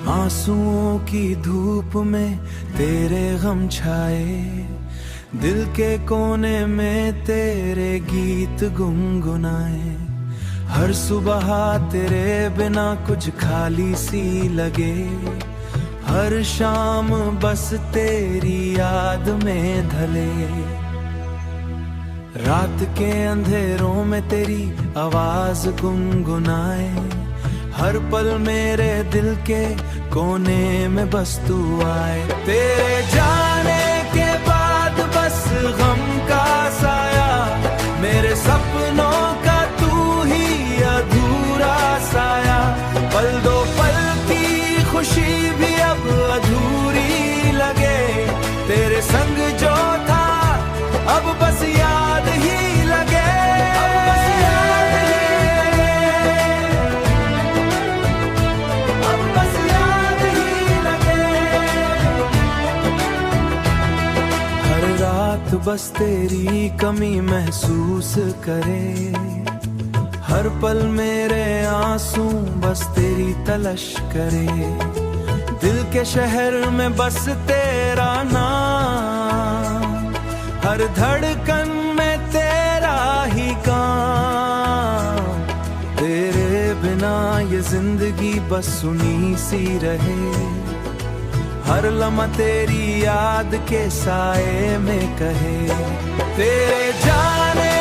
आंसुओं की धूप में तेरे गम छाए, दिल के कोने में तेरे गीत गुनगुनाए। हर सुबह तेरे बिना कुछ खाली सी लगे, हर शाम बस तेरी याद में ढले। रात के अंधेरों में तेरी आवाज गुनगुनाए, हर पल मेरे दिल के कोने में बस तू आए। तेरे जाने के बाद बस गम का साया, मेरे सपनों का तू ही अधूरा साया। पल दो पल की खुशी भी अब अधूरी लगे, तेरे संग जो था अब बस याद ही लगे। बस तेरी कमी महसूस करे, हर पल मेरे आंसू बस तेरी तलाश करे। दिल के शहर में बस तेरा नाम, हर धड़कन में तेरा ही काम। तेरे बिना ये जिंदगी बस सुनी सी रहे, हर लम्हा तेरी याद के साए में कहे। तेरे जाने